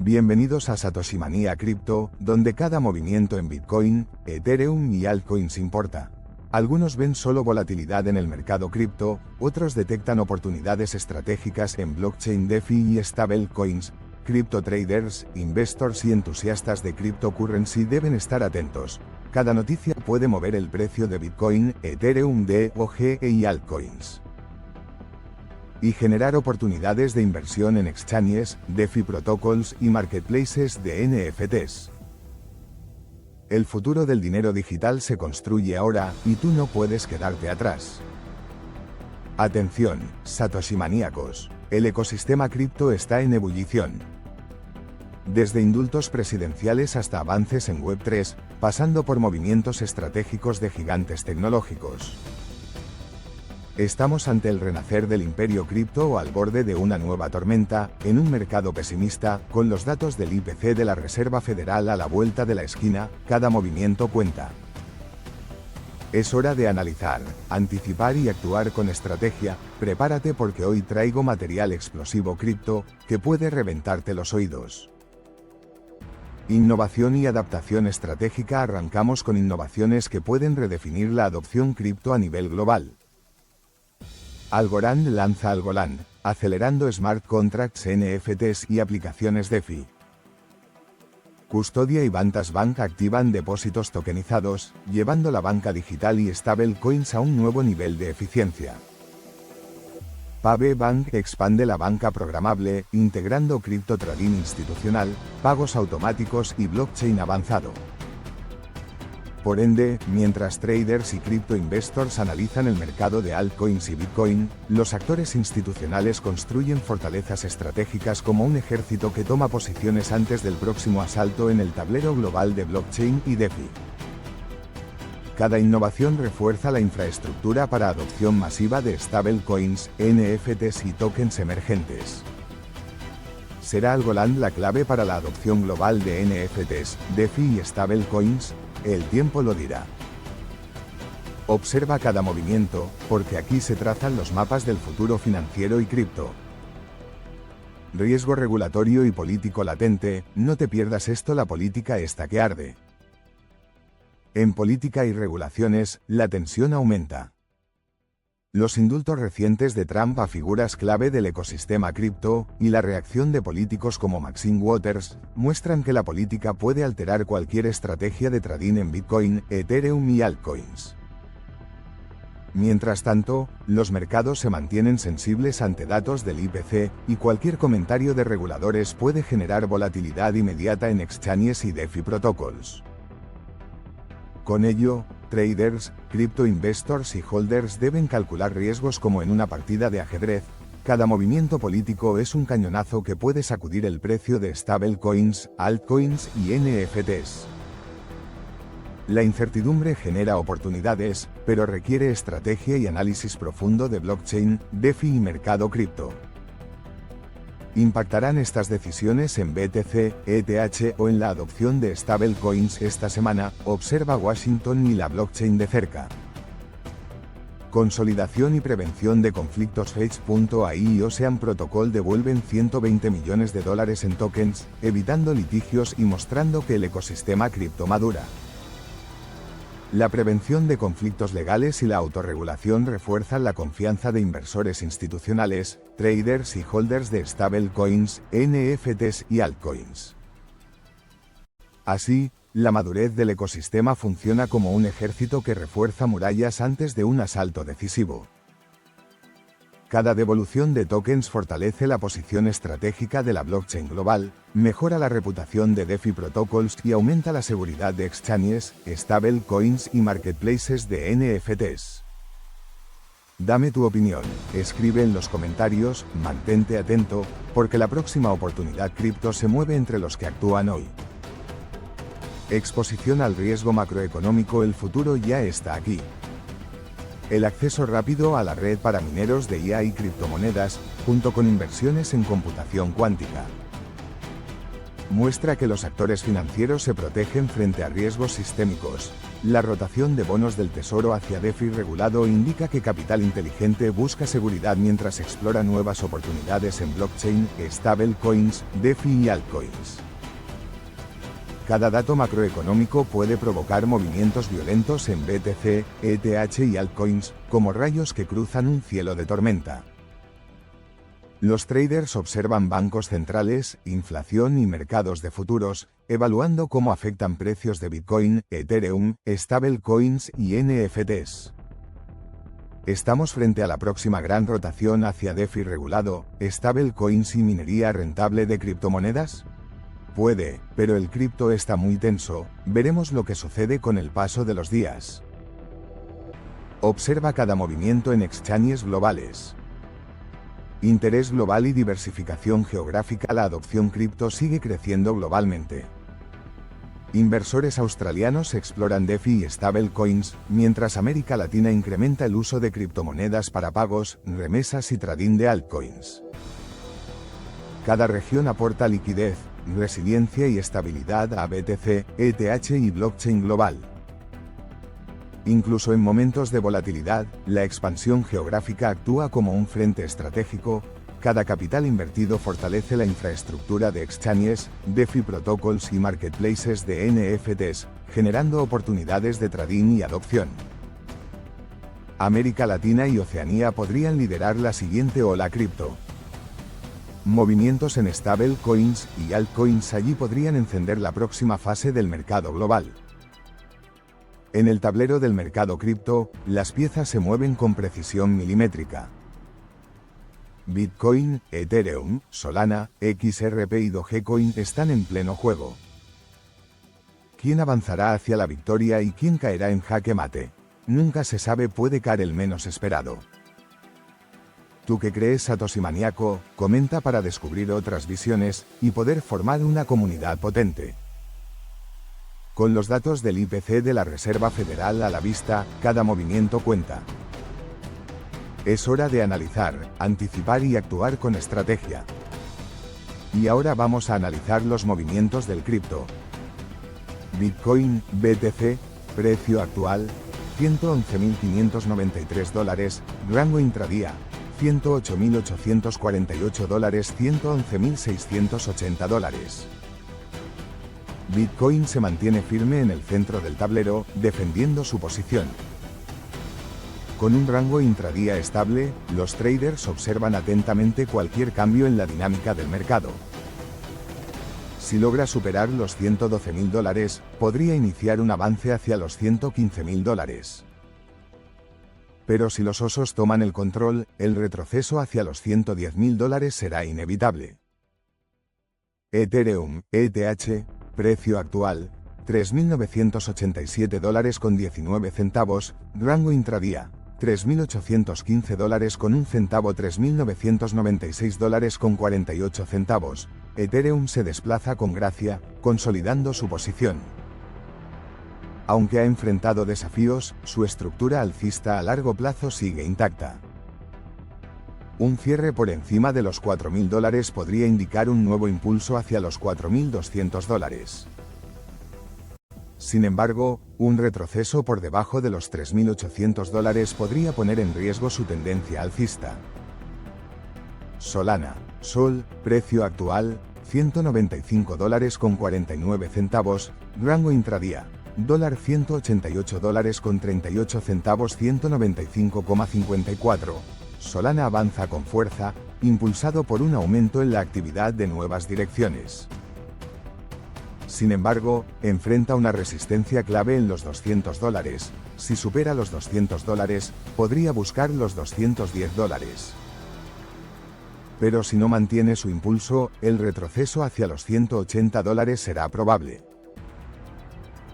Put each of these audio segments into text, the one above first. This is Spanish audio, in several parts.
Bienvenidos a Satoshi Manía Cripto, donde cada movimiento en Bitcoin, Ethereum y altcoins importa. Algunos ven solo volatilidad en el mercado cripto, otros detectan oportunidades estratégicas en blockchain, DeFi y stablecoins. Crypto traders, investors y entusiastas de cryptocurrency deben estar atentos. Cada noticia puede mover el precio de Bitcoin, Ethereum, DOG y altcoins. Y generar oportunidades de inversión en exchanges, DeFi protocols y marketplaces de NFTs. El futuro del dinero digital se construye ahora, y tú no puedes quedarte atrás. Atención, Satoshi maníacos. El ecosistema cripto está en ebullición. Desde indultos presidenciales hasta avances en Web3, pasando por movimientos estratégicos de gigantes tecnológicos. Estamos ante el renacer del imperio cripto o al borde de una nueva tormenta, en un mercado pesimista, con los datos del IPC de la Reserva Federal a la vuelta de la esquina, cada movimiento cuenta. Es hora de analizar, anticipar y actuar con estrategia. Prepárate porque hoy traigo material explosivo cripto, que puede reventarte los oídos. Innovación y adaptación estratégica. Arrancamos con innovaciones que pueden redefinir la adopción cripto a nivel global. Algorand lanza Algorand, acelerando smart contracts, NFTs y aplicaciones DeFi. Custodia y Vantas Bank activan depósitos tokenizados, llevando la banca digital y stablecoins a un nuevo nivel de eficiencia. Pave Bank expande la banca programable, integrando cripto trading institucional, pagos automáticos y blockchain avanzado. Por ende, mientras traders y crypto investors analizan el mercado de altcoins y Bitcoin, los actores institucionales construyen fortalezas estratégicas como un ejército que toma posiciones antes del próximo asalto en el tablero global de blockchain y DeFi. Cada innovación refuerza la infraestructura para adopción masiva de stablecoins, NFTs y tokens emergentes. ¿Será Algorand la clave para la adopción global de NFTs, DeFi y stablecoins? El tiempo lo dirá. Observa cada movimiento, porque aquí se trazan los mapas del futuro financiero y cripto. Riesgo regulatorio y político latente. No te pierdas esto, la política está que arde. En política y regulaciones, la tensión aumenta. Los indultos recientes de Trump a figuras clave del ecosistema cripto, y la reacción de políticos como Maxine Waters, muestran que la política puede alterar cualquier estrategia de trading en Bitcoin, Ethereum y altcoins. Mientras tanto, los mercados se mantienen sensibles ante datos del IPC, y cualquier comentario de reguladores puede generar volatilidad inmediata en exchanges y DeFi protocols. Con ello, traders, crypto investors y holders deben calcular riesgos como en una partida de ajedrez. Cada movimiento político es un cañonazo que puede sacudir el precio de stablecoins, altcoins y NFTs. La incertidumbre genera oportunidades, pero requiere estrategia y análisis profundo de blockchain, DeFi y mercado cripto. ¿Impactarán estas decisiones en BTC, ETH o en la adopción de stablecoins esta semana? Observa Washington y la blockchain de cerca. Consolidación y prevención de conflictos. Hedge.ai y Ocean Protocol devuelven $120 millones en tokens, evitando litigios y mostrando que el ecosistema cripto madura. La prevención de conflictos legales y la autorregulación refuerzan la confianza de inversores institucionales, traders y holders de stablecoins, NFTs y altcoins. Así, la madurez del ecosistema funciona como un ejército que refuerza murallas antes de un asalto decisivo. Cada devolución de tokens fortalece la posición estratégica de la blockchain global, mejora la reputación de DeFi protocols y aumenta la seguridad de exchanges, stablecoins y marketplaces de NFTs. Dame tu opinión, escribe en los comentarios, mantente atento, porque la próxima oportunidad cripto se mueve entre los que actúan hoy. Exposición al riesgo macroeconómico. El futuro ya está aquí. El acceso rápido a la red para mineros de IA y criptomonedas, junto con inversiones en computación cuántica, muestra que los actores financieros se protegen frente a riesgos sistémicos. La rotación de bonos del tesoro hacia DeFi regulado indica que Capital Inteligente busca seguridad mientras explora nuevas oportunidades en blockchain, stablecoins, DeFi y altcoins. Cada dato macroeconómico puede provocar movimientos violentos en BTC, ETH y altcoins, como rayos que cruzan un cielo de tormenta. Los traders observan bancos centrales, inflación y mercados de futuros, evaluando cómo afectan precios de Bitcoin, Ethereum, stablecoins y NFTs. ¿Estamos frente a la próxima gran rotación hacia DeFi regulado, stablecoins y minería rentable de criptomonedas? Puede, pero el cripto está muy tenso, veremos lo que sucede con el paso de los días. Observa cada movimiento en exchanges globales. Interés global y diversificación geográfica. La adopción cripto sigue creciendo globalmente. Inversores australianos exploran DeFi y stablecoins, mientras América Latina incrementa el uso de criptomonedas para pagos, remesas y trading de altcoins. Cada región aporta liquidez, resiliencia y estabilidad a BTC, ETH y blockchain global. Incluso en momentos de volatilidad, la expansión geográfica actúa como un frente estratégico. Cada capital invertido fortalece la infraestructura de exchanges, DeFi protocols y marketplaces de NFTs, generando oportunidades de trading y adopción. América Latina y Oceanía podrían liderar la siguiente ola cripto. Movimientos en stablecoins y altcoins allí podrían encender la próxima fase del mercado global. En el tablero del mercado cripto, las piezas se mueven con precisión milimétrica. Bitcoin, Ethereum, Solana, XRP y Dogecoin están en pleno juego. ¿Quién avanzará hacia la victoria y quién caerá en jaque mate? Nunca se sabe, puede caer el menos esperado. ¿Tú qué crees, Satoshi Maníaco? Comenta para descubrir otras visiones y poder formar una comunidad potente. Con los datos del IPC de la Reserva Federal a la vista, cada movimiento cuenta. Es hora de analizar, anticipar y actuar con estrategia. Y ahora vamos a analizar los movimientos del cripto. Bitcoin, BTC, precio actual, $111.593, rango intradía, $108.848, $111.680. Bitcoin se mantiene firme en el centro del tablero, defendiendo su posición. Con un rango intradía estable, los traders observan atentamente cualquier cambio en la dinámica del mercado. Si logra superar los $112.000, podría iniciar un avance hacia los $115.000. Pero si los osos toman el control, el retroceso hacia los $110.000 será inevitable. Ethereum, ETH, precio actual, $3.987,19, rango intradía, $3.815 con un centavo, $3.996,48. Ethereum se desplaza con gracia, consolidando su posición. Aunque ha enfrentado desafíos, su estructura alcista a largo plazo sigue intacta. Un cierre por encima de los $4.000 podría indicar un nuevo impulso hacia los $4.200. Sin embargo, un retroceso por debajo de los $3.800 podría poner en riesgo su tendencia alcista. Solana, Sol, precio actual, $195,49, rango intradía, $188,38, $195,54. Solana avanza con fuerza, impulsado por un aumento en la actividad de nuevas direcciones. Sin embargo, enfrenta una resistencia clave en los $200. Si supera los $200, podría buscar los $210. Pero si no mantiene su impulso, el retroceso hacia los $180 será probable.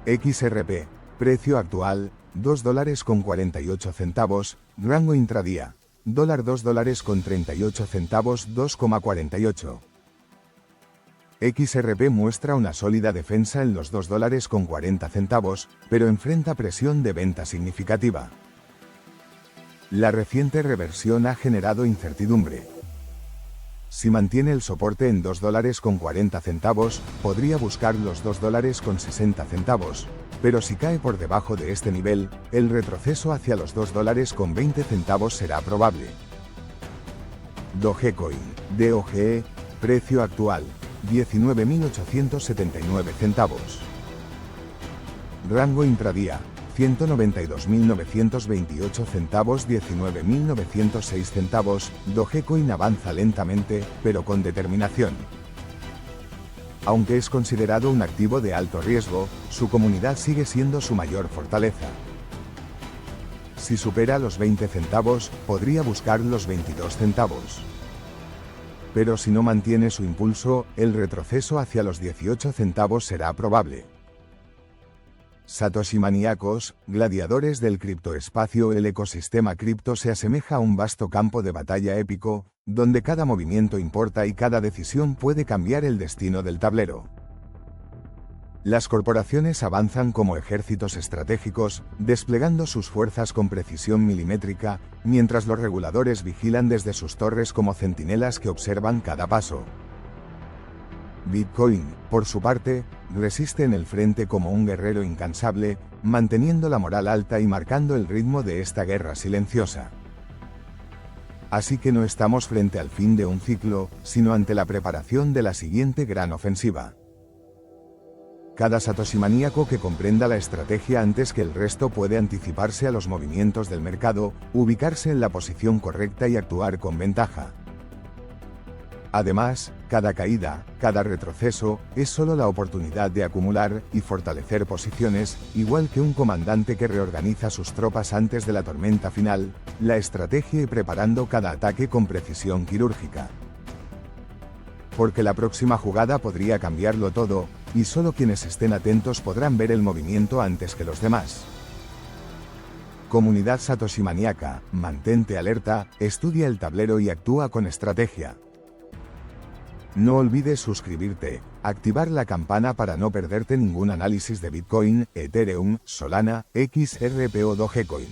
XRP, precio actual, $2,48, rango intradía, $2,38, $2,48. XRP muestra una sólida defensa en los $2,40, pero enfrenta presión de venta significativa. La reciente reversión ha generado incertidumbre. Si mantiene el soporte en $2.40, podría buscar los $2.60, pero si cae por debajo de este nivel, el retroceso hacia los $2.20 será probable. Dogecoin, DOGE, precio actual, 19.879 Rango intradía, 192.928 19.906 Dogecoin avanza lentamente, pero con determinación. Aunque es considerado un activo de alto riesgo, su comunidad sigue siendo su mayor fortaleza. Si supera los 20 centavos, podría buscar los 22 centavos. Pero si no mantiene su impulso, el retroceso hacia los 18 centavos será probable. Satoshi maníacos, gladiadores del criptoespacio. El ecosistema cripto se asemeja a un vasto campo de batalla épico, donde cada movimiento importa y cada decisión puede cambiar el destino del tablero. Las corporaciones avanzan como ejércitos estratégicos, desplegando sus fuerzas con precisión milimétrica, mientras los reguladores vigilan desde sus torres como centinelas que observan cada paso. Bitcoin, por su parte, resiste en el frente como un guerrero incansable, manteniendo la moral alta y marcando el ritmo de esta guerra silenciosa. Así que no estamos frente al fin de un ciclo, sino ante la preparación de la siguiente gran ofensiva. Cada Satoshi maníaco que comprenda la estrategia antes que el resto puede anticiparse a los movimientos del mercado, ubicarse en la posición correcta y actuar con ventaja. Además, cada caída, cada retroceso, es solo la oportunidad de acumular y fortalecer posiciones, igual que un comandante que reorganiza sus tropas antes de la tormenta final, la estrategia y preparando cada ataque con precisión quirúrgica. Porque la próxima jugada podría cambiarlo todo, y solo quienes estén atentos podrán ver el movimiento antes que los demás. Comunidad Satoshi maníaca, mantente alerta, estudia el tablero y actúa con estrategia. No olvides suscribirte, activar la campana para no perderte ningún análisis de Bitcoin, Ethereum, Solana, XRP o Dogecoin.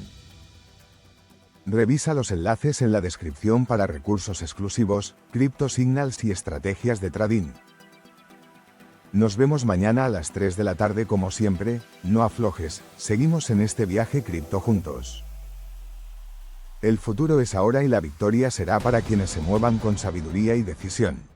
Revisa los enlaces en la descripción para recursos exclusivos, Crypto Signals y estrategias de trading. Nos vemos mañana a las 3 de la tarde como siempre, no aflojes, seguimos en este viaje cripto juntos. El futuro es ahora y la victoria será para quienes se muevan con sabiduría y decisión.